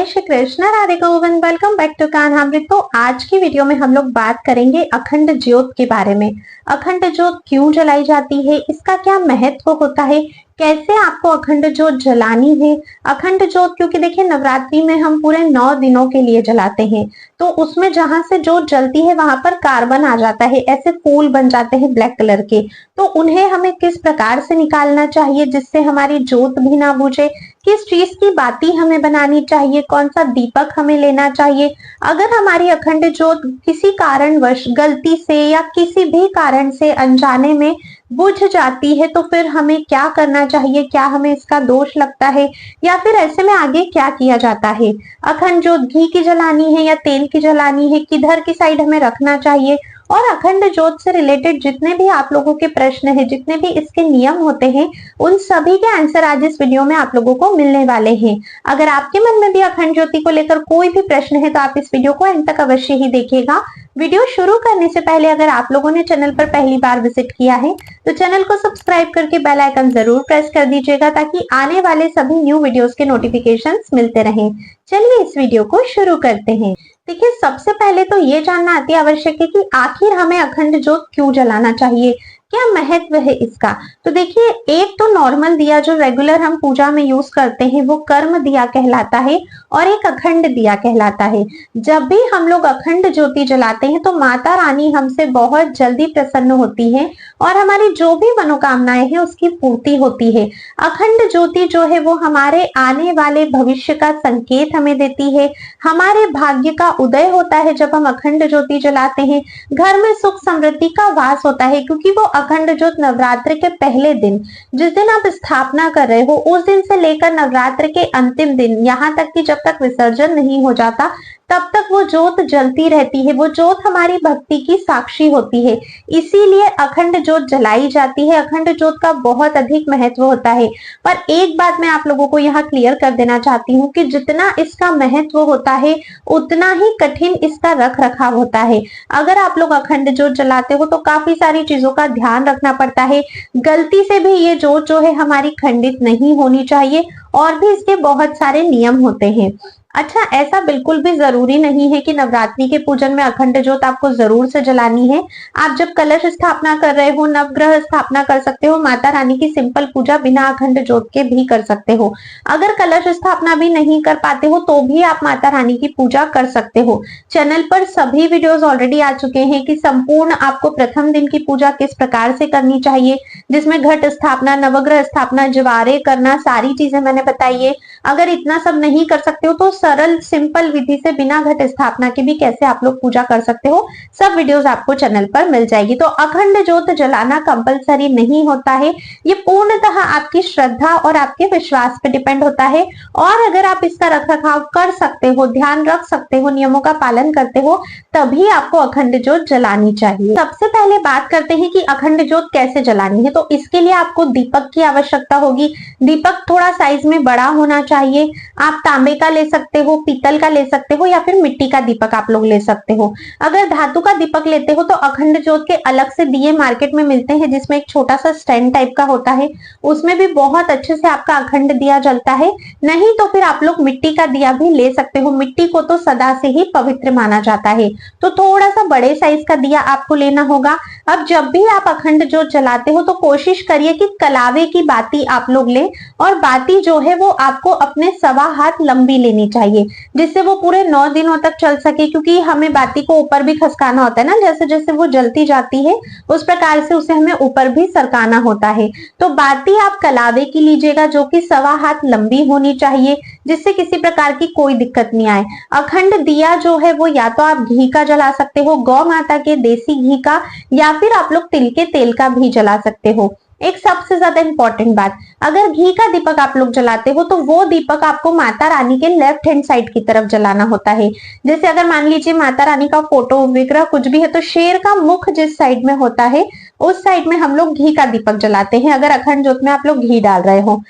जय Shri Krishna, Radhe Govind. Welcome back to Kanhamrit. तो आज की वीडियो में हम लोग बात करेंगे अखंड ज्योत के बारे में। अखंड ज्योत क्यों जलाई जाती है, इसका क्या महत्व होता है, कैसे आपको अखंड ज्योत जलानी है। अखंड ज्योत क्योंकि देखिए नवरात्रि में हम पूरे 9 दिनों के लिए जलाते हैं, तो उसमें जहां से ज्योत जलती है वहां पर कार्बन आ जाता है, ऐसे फूल बन जाते हैं ब्लैक कलर के। तो उन्हें हमें किस प्रकार से निकालना चाहिए जिससे हमारी ज्योत भी ना बुझे, किस चीज की बाती हमें बनानी चाहिए, कौन सा दीपक हमें लेना चाहिए। अगर हमारी अखंड ज्योत किसी कारणवश गलती से या किसी भी कारण से अनजाने में बुझ जाती है तो फिर हमें क्या करना चाहिए, क्या हमें इसका दोष लगता है या फिर ऐसे में आगे क्या किया जाता है। अखंड ज्योत घी की जलानी है या तेल की जलानी है, किधर की साइड हमें रखना चाहिए, और अखंड ज्योत से रिलेटेड जितने भी आप लोगों के प्रश्न हैं, जितने भी इसके नियम होते हैं, उन सभी के आंसर आज इस वीडियो में आप लोगों को मिलने वाले हैं। अगर आपके मन में भी अखंड ज्योति को लेकर कोई भी प्रश्न है तो आप इस वीडियो को अंत तक अवश्य ही देखिएगा। वीडियो शुरू करने से पहले अगर आप लोगों ने चैनल पर पहली बार विजिट किया है तो चैनल को सब्सक्राइब करके बेल आइकन जरूर प्रेस कर दीजिएगा ताकि आने वाले सभी न्यू वीडियोस के नोटिफिकेशंस मिलते रहें। चलिए इस वीडियो को शुरू करते हैं। देखिए सबसे पहले तो ये जानना अति आवश्यक है कि आखिर हमें अखंड ज्योत क्यों जलाना चाहिए, क्या महत्व है इसका। तो देखिए एक तो नॉर्मल दिया जो रेगुलर हम पूजा में यूज करते हैं वो कर्म दिया कहलाता है और एक अखंड दिया कहलाता है। जब भी हम लोग अखंड ज्योति जलाते हैं तो माता रानी हमसे बहुत जल्दी प्रसन्न होती है और हमारी जो भी मनोकामनाएं हैं उसकी पूर्ति होती है। अखंड ज्योति जो है वो हमारे आने वाले भविष्य का संकेत हमें देती है, हमारे भाग्य का उदय होता है जब हम अखंड ज्योति जलाते हैं। घर में सुख समृद्धि का वास होता है क्योंकि वो अखंड ज्योत नवरात्र के पहले दिन, जिस दिन आप स्थापना कर रहे हो, उस दिन से लेकर नवरात्र के अंतिम दिन, यहाँ तक कि जब तक विसर्जन नहीं हो जाता तब तक वो ज्योत जलती रहती है। वो ज्योत हमारी भक्ति की साक्षी होती है, इसीलिए अखंड ज्योत जलाई जाती है। अखंड ज्योत का बहुत अधिक महत्व होता है। पर एक बात मैं आप लोगों को यहाँ क्लियर कर देना चाहती हूँ कि जितना इसका महत्व होता है उतना ही कठिन इसका रख रखाव होता है। अगर आप लोग अखंड ज्योत जलाते हो तो काफी सारी चीजों का ध्यान रखना पड़ता है। गलती से भी ये ज्योत जो है हमारी खंडित नहीं होनी चाहिए और भी इसके बहुत सारे नियम होते हैं। अच्छा, ऐसा बिल्कुल भी जरूरी नहीं है कि नवरात्रि के पूजन में अखंड ज्योत आपको जरूर से जलानी है। आप जब कलश स्थापना कर रहे हो, नवग्रह स्थापना कर सकते हो, माता रानी की सिंपल पूजा बिना अखंड ज्योत के भी कर सकते हो। अगर कलश स्थापना भी नहीं कर पाते हो तो भी आप माता रानी की पूजा कर सकते हो। चैनल पर सभी वीडियोस ऑलरेडी आ चुके हैं कि संपूर्ण आपको प्रथम दिन की पूजा किस प्रकार से करनी चाहिए, जिसमें घट स्थापना, नवग्रह स्थापना, जवारे करना, सारी चीजें मैंने बताई है। अगर इतना सब नहीं कर सकते हो तो सरल सिंपल विधि से बिना घट स्थापना के भी कैसे आप लोग पूजा कर सकते हो, सब वीडियोस आपको चैनल पर मिल जाएगी। तो अखंड ज्योत जलाना कंपलसरी नहीं होता है, ये पूर्णतः आपकी श्रद्धा और आपके विश्वास पे डिपेंड होता है। और अगर आप इसका रखरखाव कर सकते हो, ध्यान रख सकते हो, नियमों का पालन करते हो, तभी आपको अखंड ज्योत जलानी चाहिए। सबसे पहले बात करते हैं कि अखंड ज्योत कैसे जलानी है। तो इसके लिए आपको दीपक की आवश्यकता होगी। दीपक थोड़ा साइज में बड़ा होना चाहिए। आप तांबे का ले सकते हो, पीतल का ले सकते हो या फिर मिट्टी का दीपक आप लोग ले सकते हो। अगर धातु का दीपक लेते हो तो अखंड ज्योत के अलग से दिए मार्केट में मिलते हैं जिसमें एक छोटा सा स्टैंड टाइप का होता है, उसमें भी बहुत अच्छे से आपका अखंड दिया जलता है। नहीं तो फिर आप लोग मिट्टी का दिया भी ले सकते हो, मिट्टी को तो सदा से ही पवित्र माना जाता है। तो थोड़ा सा बड़े साइज का दिया आपको लेना होगा। अब जब भी आप अखंड ज्योत जलाते हो तो कोशिश करिए कि कलावे की बाती आप लोग लें और बाती जो है वो आपको अपने 1.25 हाथ लंबी लेनी चाहिए जिससे वो पूरे 9 दिनों तक चल सके, क्योंकि हमें बाती को ऊपर भी खसकाना होता है ना, जैसे जैसे वो जलती जाती है उस प्रकार से उसे हमें ऊपर भी सरकाना होता है। तो बाती आप कलावे की लीजिएगा जो कि 1.25 हाथ लंबी होनी चाहिए जिससे किसी प्रकार की कोई दिक्कत नहीं आए। अखंड दिया जो है वो या तो आप घी का जला सकते हो, गौ माता के देसी घी का, या फिर आप लोग तिल के तेल का भी जला सकते हो। एक सबसे ज्यादा इंपॉर्टेंट बात, अगर घी का दीपक आप लोग जलाते हो तो वो दीपक आपको माता रानी के लेफ्ट हैंड साइड की तरफ जलाना होता है। जैसे अगर मान लीजिए माता रानी का फोटो, विग्रह कुछ भी है तो शेर का मुख जिस साइड में होता है उस साइड में हम लोग घी का दीपक जलाते हैं, अगर अखंड ज्योत में आप लोग घी डाल रहे हो।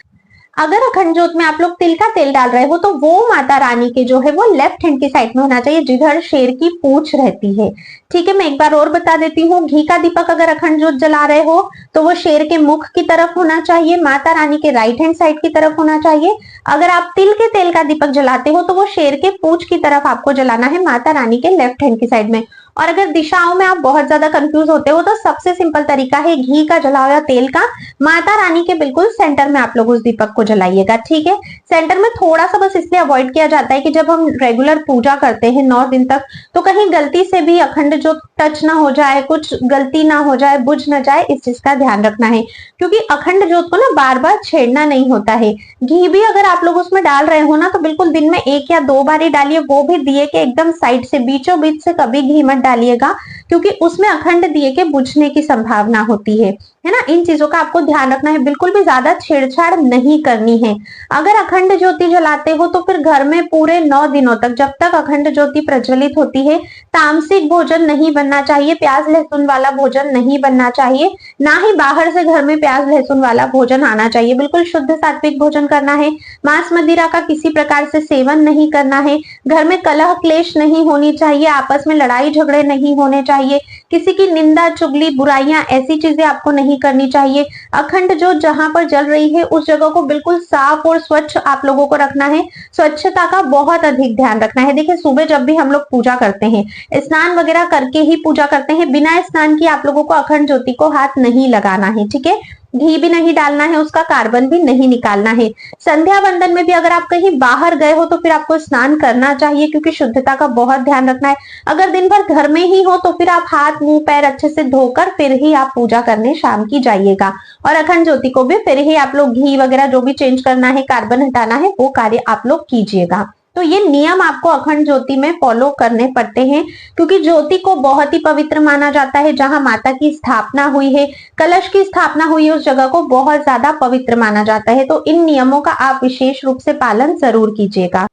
अगर अखंड ज्योत में आप लोग तिल का तेल डाल रहे हो तो वो माता रानी के जो है वो लेफ्ट हैंड की साइड में होना चाहिए, जिधर शेर की पूंछ रहती है। ठीक है, मैं एक बार और बता देती हूँ। घी का दीपक अगर अखंड ज्योत जला रहे हो तो वो शेर के मुख की तरफ होना चाहिए, माता रानी के राइट हैंड साइड की तरफ होना चाहिए। अगर आप तिल के तेल का दीपक जलाते हो तो वो शेर के पूंछ की तरफ आपको जलाना है, माता रानी के लेफ्ट हैंड की साइड में। और अगर दिशाओं में आप बहुत ज्यादा कंफ्यूज होते हो तो सबसे सिंपल तरीका है घी का जला हुआ तेल का माता रानी के बिल्कुल सेंटर में आप लोग उस दीपक को जलाइएगा। ठीक है, सेंटर में थोड़ा सा बस इसलिए अवॉइड किया जाता है कि जब हम रेगुलर पूजा करते हैं 9 दिन तक, तो कहीं गलती से भी अखंड जो टच ना हो जाए, कुछ गलती ना हो जाए, बुझ ना जाए, इस चीज का ध्यान रखना है। क्योंकि अखंड ज्योत को ना बार बार छेड़ना नहीं होता है। घी भी अगर आप लोग उसमें डाल रहे हो ना तो बिल्कुल दिन में 1 या 2 बार ही डालिए, वो भी दिए के एकदम साइड से, बीचों बीच से कभी घी मत डालिएगा, क्योंकि उसमें अखंड दिए के बुझने की संभावना होती है ना। इन चीजों का आपको ध्यान रखना है, बिल्कुल भी ज्यादा छेड़छाड़ नहीं करनी है। अगर अखंड ज्योति जलाते हो तो फिर घर में पूरे 9 दिनों तक, जब तक अखंड ज्योति प्रज्वलित होती है, तामसिक भोजन नहीं बनना चाहिए, प्याज लहसुन वाला भोजन नहीं बनना चाहिए, ना ही बाहर से घर में प्याज लहसुन वाला भोजन आना चाहिए। बिल्कुल शुद्ध सात्विक भोजन करना है। मांस मदिरा का किसी प्रकार से सेवन नहीं करना है। घर में कलह क्लेश नहीं होनी चाहिए, आपस में लड़ाई झगड़े नहीं होने चाहिए, किसी की निंदा चुगली बुराइयां ऐसी चीजें आपको नहीं करनी चाहिए। अखंड ज्योत जहां पर जल रही है उस जगह को बिल्कुल साफ और स्वच्छ आप लोगों को रखना है। स्वच्छता का बहुत अधिक ध्यान रखना है। देखिए, सुबह जब भी हम लोग पूजा करते हैं, स्नान वगैरह करके ही पूजा करते हैं, बिना स्नान किए आप लोगों को अखंड ज्योति को हाथ नहीं लगाना है। ठीक है, घी भी नहीं डालना है, उसका कार्बन भी नहीं निकालना है। संध्या वंदन में भी अगर आप कहीं बाहर गए हो तो फिर आपको स्नान करना चाहिए, क्योंकि शुद्धता का बहुत ध्यान रखना है। अगर दिन भर घर में ही हो तो फिर आप हाथ मुंह पैर अच्छे से धोकर फिर ही आप पूजा करने शाम की जाइएगा। और अखंड ज्योति को भी फिर ही आप लोग घी वगैरह जो भी चेंज करना है, कार्बन हटाना है, वो कार्य आप लोग कीजिएगा। तो ये नियम आपको अखंड ज्योति में फॉलो करने पड़ते हैं, क्योंकि ज्योति को बहुत ही पवित्र माना जाता है। जहां माता की स्थापना हुई है, कलश की स्थापना हुई है, उस जगह को बहुत ज्यादा पवित्र माना जाता है। तो इन नियमों का आप विशेष रूप से पालन जरूर कीजिएगा।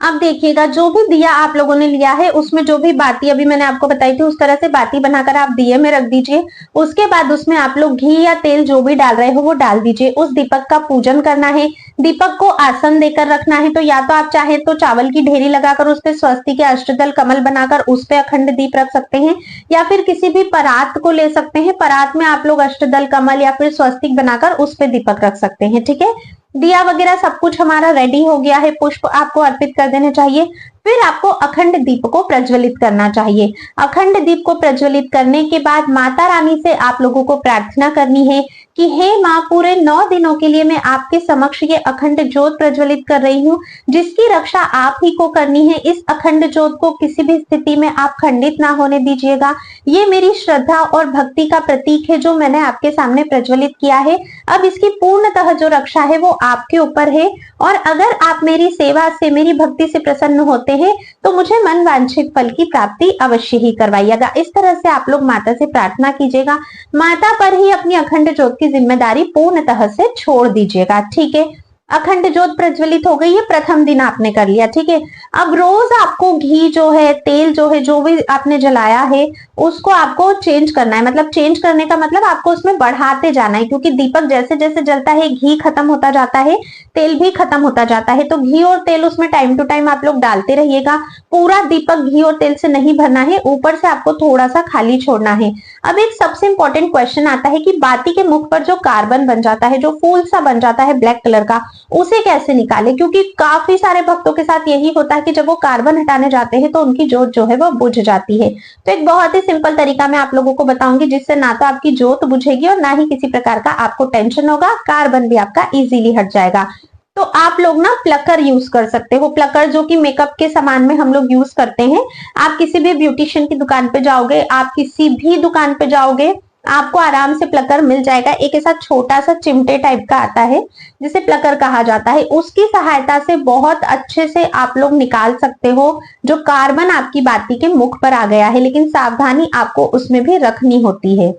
अब देखिएगा, जो भी दिया आप लोगों ने लिया है उसमें जो भी बाती अभी मैंने आपको बताई थी, उस तरह से बाती बनाकर आप दिए में रख दीजिए। उसके बाद उसमें आप लोग घी या तेल जो भी डाल रहे हो वो डाल दीजिए। उस दीपक का पूजन करना है। दीपक को आसन देकर रखना है। तो या तो आप चाहे तो चावल की ढेरी लगाकर उस पर स्वस्ति के अष्टदल कमल बनाकर उस पर अखंड दीप रख सकते हैं, या फिर किसी भी परात को ले सकते हैं, परात में आप लोग अष्टदल कमल या फिर स्वस्तिक बनाकर उस पर दीपक रख सकते हैं। ठीक है, दिया वगैरह सब कुछ हमारा रेडी हो गया है, पुष्प आपको अर्पित कर देने चाहिए। फिर आपको अखंड दीप को प्रज्वलित करना चाहिए। अखंड दीप को प्रज्वलित करने के बाद माता रानी से आप लोगों को प्रार्थना करनी है कि हे माँ, पूरे 9 दिनों के लिए मैं आपके समक्ष ये अखंड ज्योत प्रज्वलित कर रही हूँ, जिसकी रक्षा आप ही को करनी है। इस अखंड ज्योत को किसी भी स्थिति में आप खंडित ना होने दीजिएगा। ये मेरी श्रद्धा और भक्ति का प्रतीक है जो मैंने आपके सामने प्रज्वलित किया है। अब इसकी पूर्णतः जो रक्षा है वो आपके ऊपर है, और अगर आप मेरी सेवा से, मेरी भक्ति से प्रसन्न होते हैं तो मुझे मन वांछित फल की प्राप्ति अवश्य ही करवाइएगा। इस तरह से आप लोग माता से प्रार्थना कीजिएगा। माता पर ही अपनी अखंड ज्योत की जिम्मेदारी पूर्णतः से छोड़ दीजिएगा। ठीक है, अखंड ज्योत प्रज्वलित हो गई है, प्रथम दिन आपने कर लिया। ठीक है, अब रोज आपको घी जो है, तेल जो है, जो भी आपने जलाया है उसको आपको चेंज करना है। मतलब चेंज करने का मतलब आपको उसमें बढ़ाते जाना है, क्योंकि दीपक जैसे जैसे जलता है घी खत्म होता जाता है, तेल भी खत्म होता जाता है। तो घी और तेल उसमें टाइम टू टाइम आप लोग डालते रहिएगा। पूरा दीपक घी और तेल से नहीं भरना है, ऊपर से आपको थोड़ा सा खाली छोड़ना है। अब एक सबसे इंपॉर्टेंट क्वेश्चन आता है कि बाती के मुख पर जो कार्बन बन जाता है, जो फूल सा बन जाता है ब्लैक कलर का, उसे कैसे निकाले? क्योंकि काफी सारे भक्तों के साथ यही होता है कि जब वो कार्बन हटाने जाते हैं तो उनकी ज्योत जो है वो बुझ जाती है। तो एक बहुत ही सिंपल तरीका मैं आप लोगों को बताऊंगी, जिससे ना तो आपकी ज्योत बुझेगी और ना ही किसी प्रकार का आपको टेंशन होगा, कार्बन भी आपका इजीली हट जाएगा। तो आप लोग ना प्लकर यूज कर सकते हो। प्लकर जो कि मेकअप के सामान में हम लोग यूज करते हैं। आप किसी भी ब्यूटिशियन की दुकान पे जाओगे, आप किसी भी दुकान पे जाओगे, आपको आराम से प्लकर मिल जाएगा। एक ऐसा छोटा सा चिमटे टाइप का आता है जिसे प्लकर कहा जाता है, उसकी सहायता से बहुत अच्छे से आप लोग निकाल सकते हो जो कार्बन आपकी बाती के मुख पर आ गया है। लेकिन सावधानी आपको उसमें भी रखनी होती है।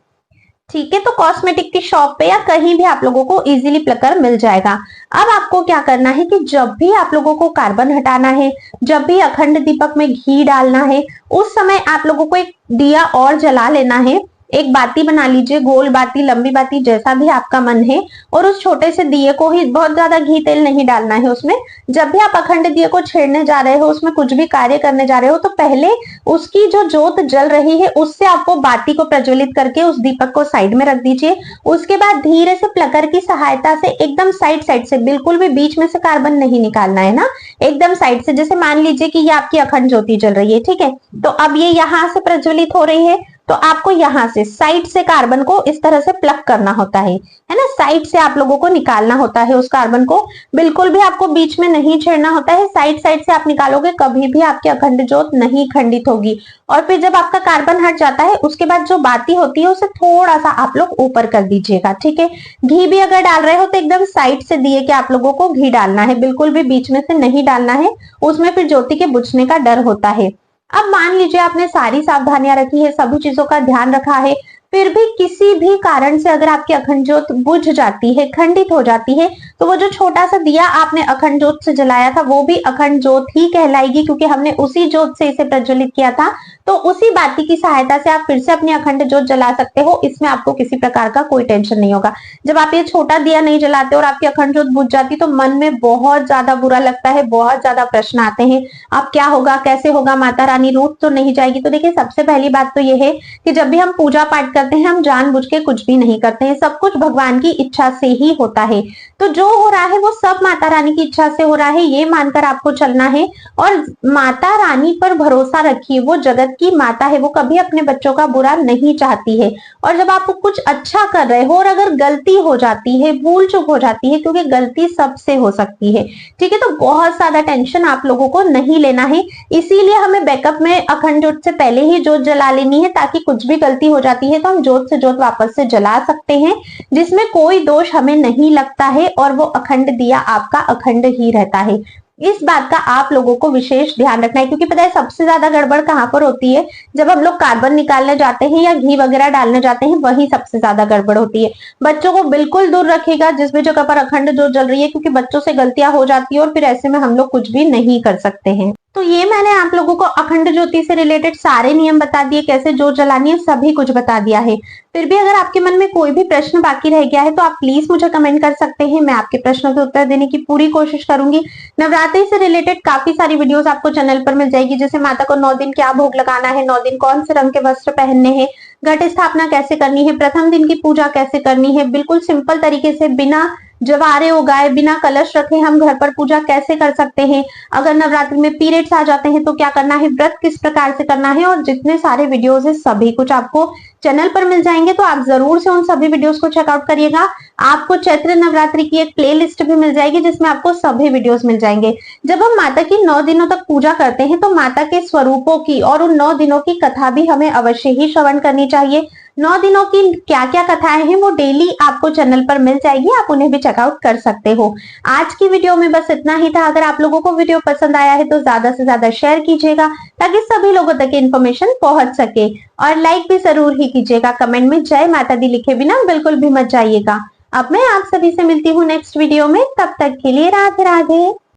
ठीक है, तो कॉस्मेटिक की शॉप पे या कहीं भी आप लोगों को इजीली प्लकर मिल जाएगा। अब आपको क्या करना है कि जब भी आप लोगों को कार्बन हटाना है, जब भी अखंड दीपक में घी डालना है, उस समय आप लोगों को एक दिया और जला लेना है। एक बाती बना लीजिए, गोल बाती, लंबी बाती, जैसा भी आपका मन है, और उस छोटे से दिए को ही, बहुत ज्यादा घी तेल नहीं डालना है उसमें। जब भी आप अखंड दिए को छेड़ने जा रहे हो, उसमें कुछ भी कार्य करने जा रहे हो, तो पहले उसकी जो जोत जल रही है उससे आपको बाती को प्रज्वलित करके उस दीपक को साइड में रख दीजिए। उसके बाद धीरे से प्लकर की सहायता से एकदम साइड साइड से, बिल्कुल भी बीच में से कार्बन नहीं निकालना है ना, एकदम साइड से, जैसे मान लीजिए कि ये आपकी अखंड ज्योति जल रही है, ठीक है, तो अब ये यहां से प्रज्वलित हो रही है, तो आपको यहां से साइड से कार्बन को इस तरह से प्लग करना होता है ना, साइड से आप लोगों को निकालना होता है उस कार्बन को, बिल्कुल भी आपको बीच में नहीं छेड़ना होता है, साइड साइड से आप निकालोगे, कभी भी आपकी अखंड ज्योत नहीं खंडित होगी। और फिर जब आपका कार्बन हट जाता है, उसके बाद जो बाती होती है उसे थोड़ा सा आप लोग ऊपर कर दीजिएगा, ठीक है। घी भी अगर डाल रहे हो तो एकदम साइड से दिए कि आप लोगों को घी डालना है, बिल्कुल भी बीच में से नहीं डालना है, उसमें फिर ज्योति के बुझने का डर होता है। अब मान लीजिए आपने सारी सावधानियां रखी है, सभी चीजों का ध्यान रखा है, फिर भी किसी भी कारण से अगर आपकी अखंड ज्योत बुझ जाती है, खंडित हो जाती है, तो वो जो छोटा सा दिया आपने अखंड ज्योत से जलाया था वो भी अखंड ज्योत ही कहलाएगी, क्योंकि हमने उसी ज्योत से इसे प्रज्वलित किया था। तो उसी बाती की सहायता से आप फिर से अपनी अखंड ज्योत जला सकते हो, इसमें आपको किसी प्रकार का कोई टेंशन नहीं होगा। जब आप ये छोटा दिया नहीं जलाते और आपकी अखंड ज्योत बुझ जाती तो मन में बहुत ज्यादा बुरा लगता है, बहुत ज्यादा प्रश्न आते हैं, अब क्या होगा, कैसे होगा, माता रानी रूठ तो नहीं जाएगी। तो देखिए, सबसे पहली बात तो ये है कि जब भी हम पूजा पाठ करते हैं, हम जानबूझ के कुछ भी नहीं करते हैं, सब कुछ भगवान की इच्छा से ही होता है। तो जो हो रहा है वो सब माता रानी की इच्छा से हो रहा है, ये मानकर आपको चलना है। और माता रानी पर भरोसा रखिए, वो जगत की माता है, वो कभी अपने बच्चों का बुरा नहीं चाहती है। और जब आप कुछ अच्छा कर रहे हो और अगर गलती हो जाती है, भूल चूक हो जाती है, क्योंकि गलती सबसे हो सकती है, ठीक है, तो बहुत ज्यादा टेंशन आप लोगों को नहीं लेना है। इसीलिए हमें बैकअप में अखंड ज्योत से पहले ही ज्योत जला लेनी है, ताकि कुछ भी गलती हो जाती है तो हम ज्योत से ज्योत वापस से जला सकते हैं, जिसमें कोई दोष हमें नहीं लगता है और वो अखंड दिया आपका अखंड ही रहता है। इस बात का आप लोगों को विशेष ध्यान रखना है, क्योंकि पता है सबसे ज्यादा गड़बड़ कहां पर होती है, जब हम लोग कार्बन निकालने जाते हैं या घी वगैरह डालने जाते हैं, वही सबसे ज्यादा गड़बड़ होती है। बच्चों को बिल्कुल दूर रखिएगा जिस भी जगह पर अखंड ज्योत जल रही है, क्योंकि बच्चों से गलतियां हो जाती है और फिर ऐसे में हम लोग कुछ भी नहीं कर सकते हैं। तो ये मैंने आप लोगों को अखंड ज्योति से रिलेटेड सारे नियम बता दिए, कैसे ज्योत जलानी है, सभी कुछ बता दिया है। फिर भी अगर आपके मन में कोई भी प्रश्न बाकी रह गया है तो आप प्लीज मुझे कमेंट कर सकते हैं, मैं आपके प्रश्नों के उत्तर देने की पूरी कोशिश करूंगी। नवरात्रि से रिलेटेड काफी सारी वीडियोस आपको चैनल पर मिल जाएगी, जैसे माता को 9 दिन क्या भोग लगाना है, 9 दिन कौन से रंग के वस्त्र पहनने हैं, घट स्थापना कैसे करनी है, प्रथम दिन की पूजा कैसे करनी है, बिल्कुल सिंपल तरीके से बिना जवारे उगाए, बिना कलश रखे हम घर पर पूजा कैसे कर सकते हैं, अगर नवरात्रि में पीरियड्स आ जाते हैं तो क्या करना है, व्रत किस प्रकार से करना है, और जितने सारे वीडियोस है सभी कुछ आपको चैनल पर मिल जाएंगे। तो आप जरूर से उन सभी वीडियोस को चेकआउट करिएगा। आपको चैत्र नवरात्रि की एक प्लेलिस्ट भी मिल जाएगी जिसमें आपको सभी वीडियोस मिल जाएंगे। जब हम माता की 9 दिनों तक पूजा करते हैं तो माता के स्वरूपों की और उन 9 दिनों की कथा भी हमें अवश्य ही श्रवण करनी चाहिए। 9 दिनों की क्या क्या कथाएं हैं वो डेली आपको चैनल पर मिल जाएगी, आप उन्हें भी चेकआउट कर सकते हो। आज की वीडियो में बस इतना ही था। अगर आप लोगों को वीडियो पसंद आया है तो ज्यादा से ज्यादा शेयर कीजिएगा ताकि सभी लोगों तक इन्फॉर्मेशन पहुंच सके, और लाइक भी जरूर ही कीजिएगा। कमेंट में जय माता दी लिखे बिना बिल्कुल भी मत जाइएगा। अब मैं आप सभी से मिलती हूँ नेक्स्ट वीडियो में, तब तक के लिए राधे राधे।